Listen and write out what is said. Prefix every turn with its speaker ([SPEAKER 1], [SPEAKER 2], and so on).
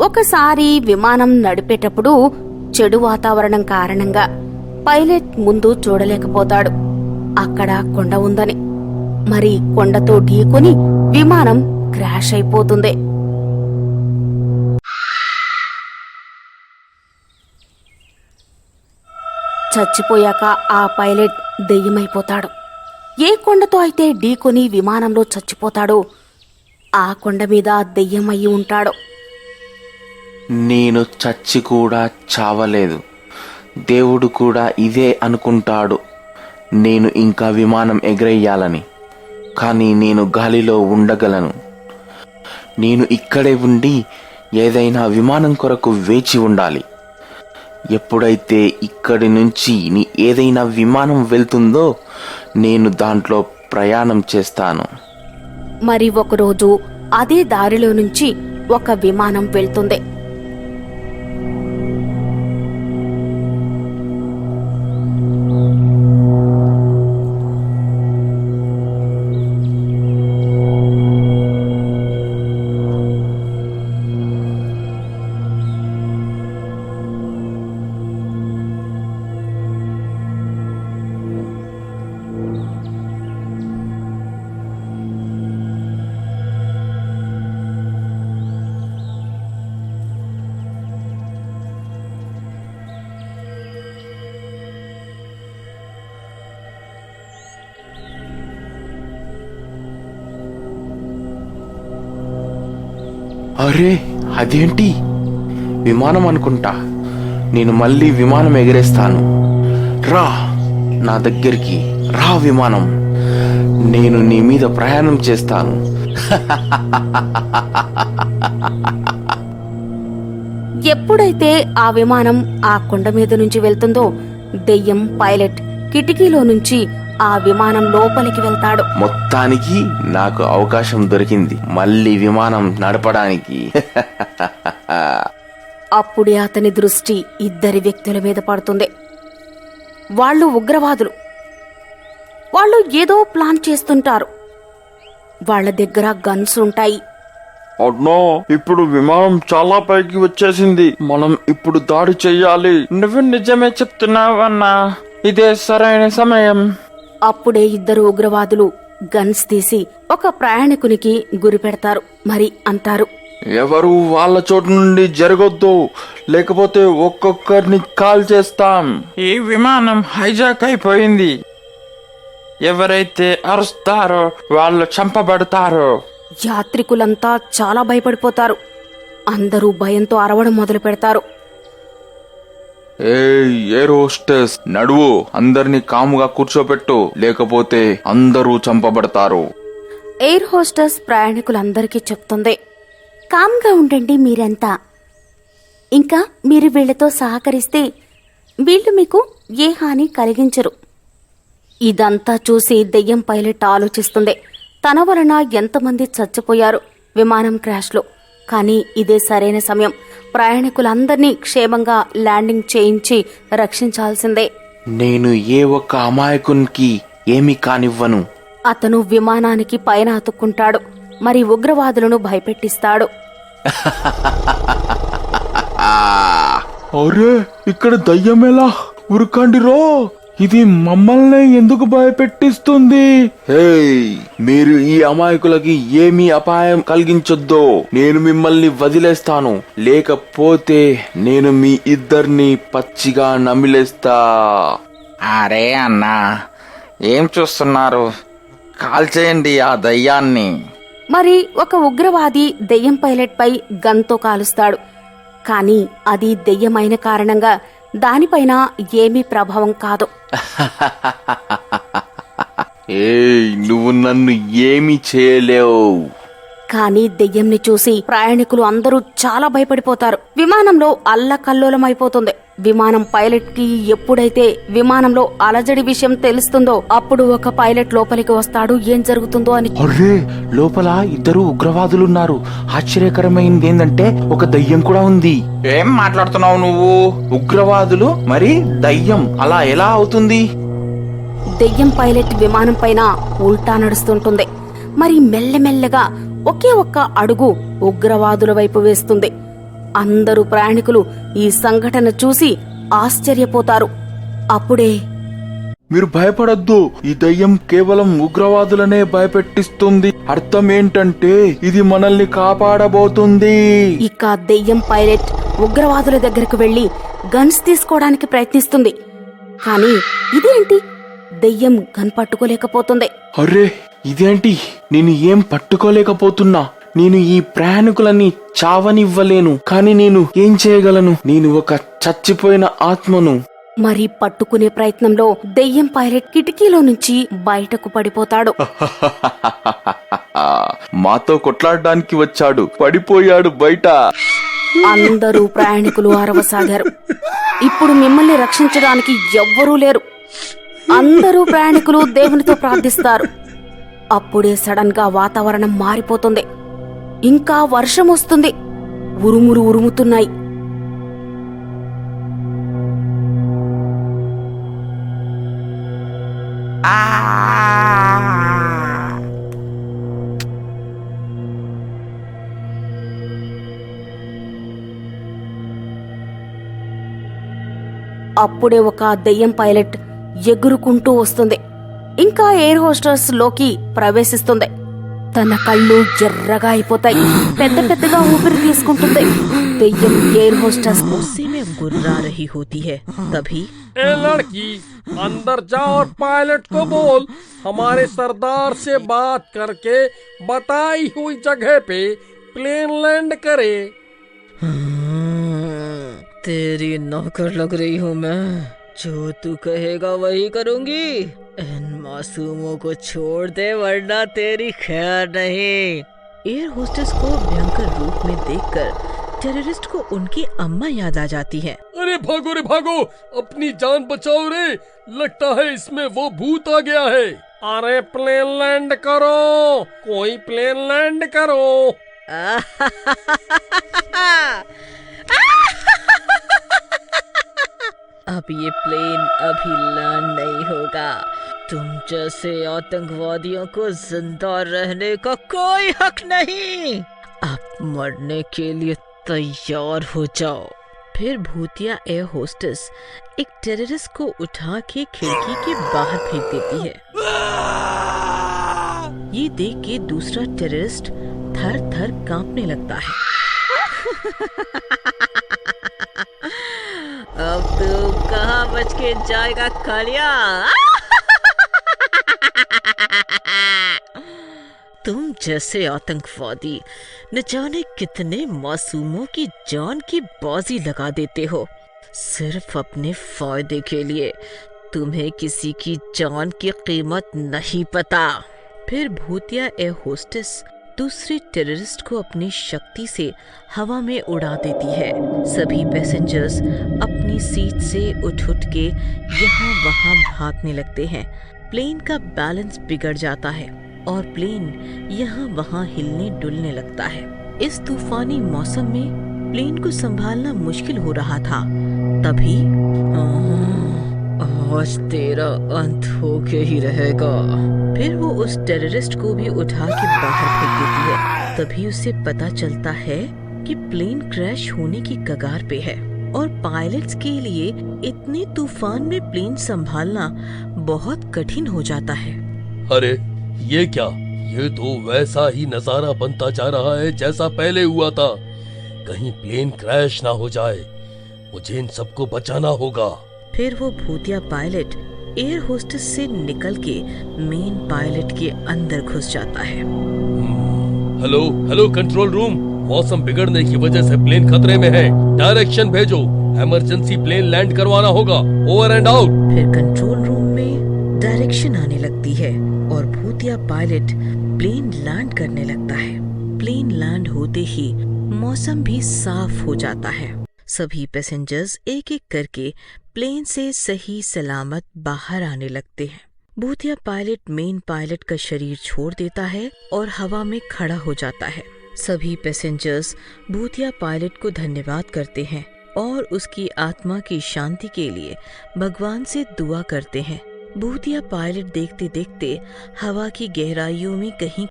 [SPEAKER 1] ఒకసారి విమానం నడిపేటప్పుడు చెడు వాతావరణం కారణంగా పైలట్ ముందు చూడలేకపోతాడు అక్కడ కొండ ఉందని. మరి కొండతో ఢీకొని విమానం క్రాష్ అయిపోతుంది. చచ్చిపోయాక ఆ పైలట్ దెయ్యమైపోతాడు. ఏ కొండతో అయితే ఢీకొని విమానంలో చచ్చిపోతాడో ఆ కొండ మీద దెయ్యమయ్యి ఉంటాడు.
[SPEAKER 2] నేను చచ్చి కూడా చావలేదు. దేవుడు కూడా ఇదే అనుకుంటాడు, నేను ఇంకా విమానం ఎగరేయాలని. కానీ నేను గాలిలో ఉండగలను. నేను ఇక్కడే ఉండి ఏదైనా విమానం కొరకు వేచి ఉండాలి. ఎప్పుడైతే ఇక్కడి నుంచి ఏదైనా విమానం వెళ్తుందో నేను దాంట్లో ప్రయాణం చేస్తాను.
[SPEAKER 1] మరి ఒకరోజు అదే దారిలో నుంచి ఒక విమానం వెళ్తుంది.
[SPEAKER 2] అరే, అదేంటి? విమానం అనుకుంటా. నేను మళ్ళీ విమానం ఎగరేస్తాను. రా నా దగ్గరికి రా విమానం, నేను నీ మీద ప్రయాణం చేస్తాను.
[SPEAKER 1] ఎప్పుడైతే ఆ విమానం ఆ కొండ మీద నుంచి వెళ్తుందో దెయ్యం పైలట్ కిటికీలో నుంచి ఆ విమానం లోపలికి వెళ్తాడు.
[SPEAKER 2] మొత్తానికి నాకు అవకాశం దొరికింది మళ్ళీ విమానం నడపడానికి.
[SPEAKER 1] అప్పుడే అతని దృష్టి ఇద్దరి వ్యక్తుల మీద పడుతుంది. వాళ్ళు ఉగ్రవాదులు. వాళ్ళు ఏదో ప్లాన్ చేస్తుంటారు. వాళ్ళ దగ్గర గన్స్ ఉంటాయి.
[SPEAKER 3] అన్నో, ఇప్పుడు విమానం చాలా పైకి వచ్చేసింది. మనం ఇప్పుడు దాడి చెయ్యాలి. నువ్వు నిజమే చెప్తున్నావు అన్నా, ఇదే సరైన సమయం.
[SPEAKER 1] అప్పుడే ఇద్దరు ఉగ్రవాదులు గన్స్ తీసి ఒక ప్రయాణికునికి గురి పెడతారు. మరి అంటారు,
[SPEAKER 3] ఎవరు వాళ్ళ చోటు నుండి జరగొద్దు, లేకపోతే ఒక్కొక్కరిని కాల్ చేస్తాం. ఈ విమానం హైజాక్ అయిపోయింది. ఎవరైతే అరుస్తారో వాళ్ళు చంపబడతారు.
[SPEAKER 1] యాత్రికులంతా చాలా భయపడిపోతారు. అందరూ భయంతో అరవడం మొదలు పెడతారు.
[SPEAKER 3] ఎయిర్ హోస్టెస్, నడువు, అందరినీ కాముగా కూర్చోబెట్టు, లేకపోతే అందరూ చంపబడతారు.
[SPEAKER 1] ఎయిర్ హోస్టెస్ ప్రయాణికులందరికీ చెప్తుంది, కామ్గా ఉండండి మీరంతా. ఇంకా మీరు వీళ్లతో సహకరిస్తే వీళ్ళు మీకు ఏ హాని కలిగించరు. ఇదంతా చూసి దెయ్యం పైలట్ ఆలోచిస్తుంది, తన వలన ఎంతమంది చచ్చిపోయారు విమానం క్రాష్లో. కానీ ఇదే సరైన సమయం. ప్రయాణికులందర్నీ క్షేమంగా ల్యాండింగ్ చేయించి రక్షించాల్సిందే.
[SPEAKER 2] నేను ఏ ఒక్క అమాయకునికి ఏమీ కానివ్వను.
[SPEAKER 1] అతను విమానానికి పైన అతుక్కుంటాడు. మరి ఉగ్రవాదులను భయపెట్టిస్తాడు.
[SPEAKER 3] అరే, ఇక్కడ దయ్యమేలా? ఉరకండి రో, ఇది మమ్మల్ని ఎందుకు భయపెట్టిస్తుంది?
[SPEAKER 2] మీరు ఈ అమాయకులకి ఏమీ అపాయం కలిగించొద్దు. నేను మిమ్మల్ని వదిలేస్తాను, లేకపోతే నేను మీ ఇద్దరిని పచ్చిగా నమిలేస్తా.
[SPEAKER 4] అరే అన్నా, ఏం చూస్తున్నారు? కాల్ చేయండి ఆ దయ్యాన్ని.
[SPEAKER 1] మరి ఒక ఉగ్రవాది దెయ్యం పైలట్ పై గన్తో కాలుస్తాడు. కానీ అది దెయ్యమైన కారణంగా దానిపైన ఏమీ ప్రభావం కాదు.
[SPEAKER 2] నువ్వు నన్ను ఏమీ చేయలేవు.
[SPEAKER 1] కానీ దెయ్యంని చూసి ప్రయాణికులు అందరూ చాలా భయపడిపోతారు. విమానంలో అల్లకల్లోలమైపోతుంది. విమానం పైలట్ కి ఎప్పుడైతే విమానంలో అలజడి విషయం తెలుస్తుందో అప్పుడు ఒక పైలట్ లోపలికి వస్తాడు, ఏం జరుగుతుందో అని.
[SPEAKER 2] అర్రే, లోపల ఇద్దరు ఉగ్రవాదులున్నారు. ఆశ్చర్యకరమైంది ఏంటంటే ఒక దయ్యం కూడా ఉంది.
[SPEAKER 4] ఏం మాట్లాడుతున్నావు నువ్వు?
[SPEAKER 2] ఉగ్రవాదులు మరి దయ్యం అలా ఎలా అవుతుంది?
[SPEAKER 1] దెయ్యం పైలట్ విమానం పైన ఉల్టా నడుస్తుంటుంది. మరి మెల్లమెల్లగా ఒకే ఒక్క అడుగు ఉగ్రవాదుల వైపు వేస్తుంది. అందరూ ప్రయాణికులు ఈ సంఘటన చూసి ఆశ్చర్యపోతారు. అప్పుడే
[SPEAKER 2] మీరు భయపడొద్దు, ఈ దయ్యం కేవలం ఉగ్రవాదులనే భయపెట్టిస్తుంది. అర్థం ఏంటంటే ఇది మనల్ని కాపాడబోతుంది.
[SPEAKER 1] ఇక దెయ్యం పైలట్ ఉగ్రవాదుల దగ్గరకు వెళ్లి గన్స్ తీసుకోవడానికి ప్రయత్నిస్తుంది. కానీ ఇదేంటి, దెయ్యం గన్ పట్టుకోలేకపోతుంది.
[SPEAKER 2] అరే ఇదేంటి, నేను ఏం పట్టుకోలేకపోతున్నా. నేను ఈ ప్రయాణికులని చావనివ్వలేను, కానీ నేను ఏం చేయగలను? నేను ఒక చచ్చిపోయిన ఆత్మను.
[SPEAKER 1] మరి పట్టుకునే ప్రయత్నంలో దెయ్యం పైలట్ కిటికీలో నుంచి బయటకు పడిపోతాడు.
[SPEAKER 2] మాతో కొట్లాడడానికి వచ్చాడు, పడిపోయాడు బయట.
[SPEAKER 1] అందరూ ప్రయాణికులు అరవసాగారు. ఇప్పుడు మిమ్మల్ని రక్షించడానికి ఎవ్వరూ లేరు. అందరూ ప్రయాణికులు దేవునితో ప్రార్థిస్తారు. అప్పుడే సడన్ గా వాతావరణం మారిపోతుంది. ఇంకా వర్షం వస్తుంది. ఉరుములు ఉరుముతున్నాయి. అప్పుడే ఒక దెయ్యం పైలట్ ఎగురుకుంటూ వస్తుంది. ఇంకా ఎయిర్ హోస్టెస్ లోకి ప్రవేశిస్తుంది. తన కళ్ళు ఎర్రగా అయిపోతాయి. పెద్ద పెద్దగా ఊపిరి తీసుకుంటుంది. దెయ్యం ఎయిర్ హోస్టెస్
[SPEAKER 5] गुस्से में गुर्रा रही होती है। तभी
[SPEAKER 6] ए लड़की, अंदर जा और पायलट को बोल हमारे सरदार से बात करके बताई हुई जगह पे प्लेन लैंड करे।
[SPEAKER 5] तेरी नौकर लग रही हूँ मैं, जो तू कहेगा वही करूँगी। इन मासूमों को छोड़ दे वरना तेरी खैर नहीं। एयर होस्टेस को भयंकर रूप में देखकर टेररिस्ट को उनकी अम्मा याद आ जाती है।
[SPEAKER 6] अरे भागो, अपनी जान बचाओ रे, लगता है इसमें वो भूत आ गया है। अरे प्लेन लैंड करो, कोई प्लेन लैंड करो।
[SPEAKER 5] अब ये प्लेन अभी लैंड नहीं होगा। तुम जैसे आतंकवादियों को जिंदा रहने का कोई हक नहीं। अब मरने के लिए तैयार हो जाओ। फिर भूतिया एयर होस्टेस एक टेररिस्ट को उठा के खिड़की के बाहर फेंक देती है। ये देख के दूसरा टेररिस्ट थर थर कांपने लगता है। अब तू कहाँ बच के जाएगा कालिया? तुम जैसे आतंकवादी न जाने कितने मासूमों की जान की बाजी लगा देते हो सिर्फ अपने फायदे के लिए। तुम्हें किसी की जान की कीमत नहीं पता। फिर भूतिया एयर होस्टेस दूसरे टेररिस्ट को अपनी शक्ति से हवा में उड़ा देती है। सभी पैसेंजर्स अपनी सीट से उठ के यहाँ वहाँ भागने लगते हैं। प्लेन का बैलेंस बिगड़ जाता है और प्लेन यहाँ वहाँ हिलने डुलने लगता है। इस तूफानी मौसम में प्लेन को संभालना मुश्किल हो रहा था। तभी आज तेरा अंत हो के ही रहेगा। फिर वो उस टेररिस्ट को भी उठा के बाहर फेंक देती है। तभी उसे पता चलता है कि प्लेन क्रैश होने की कगार पे है और पायलट्स के लिए इतने तूफान में प्लेन संभालना बहुत कठिन हो जाता है।
[SPEAKER 6] अरे ये क्या, ये तो वैसा ही नजारा बनता जा रहा है जैसा पहले हुआ था। कहीं प्लेन क्रैश ना हो जाए, मुझे इन सबको बचाना होगा।
[SPEAKER 5] फिर वो भूतिया पायलट एयर होस्टेस से निकल के मेन पायलट के अंदर घुस जाता है।
[SPEAKER 6] हेलो कंट्रोल रूम, मौसम बिगड़ने की वजह से प्लेन खतरे में है। डायरेक्शन भेजो, इमरजेंसी प्लेन लैंड करवाना होगा। Over and out.
[SPEAKER 5] फिर कंट्रोल रूम में डायरेक्शन आने लगती है और भूतिया पायलट प्लेन लैंड करने लगता है। प्लेन लैंड होते ही मौसम भी साफ हो जाता है। सभी पैसेंजर्स एक एक करके प्लेन से सही सलामत बाहर आने लगते हैं। भूतिया पायलट मेन पायलट का शरीर छोड़ देता है और हवा में खड़ा हो जाता है। सभी पैसेंजर्स भूतिया पायलट को धन्यवाद करते हैं और उसकी आत्मा की शांति के लिए भगवान से दुआ करते हैं। भूतिया पायलट देखते देखते हवा की गहराइयों में कहीं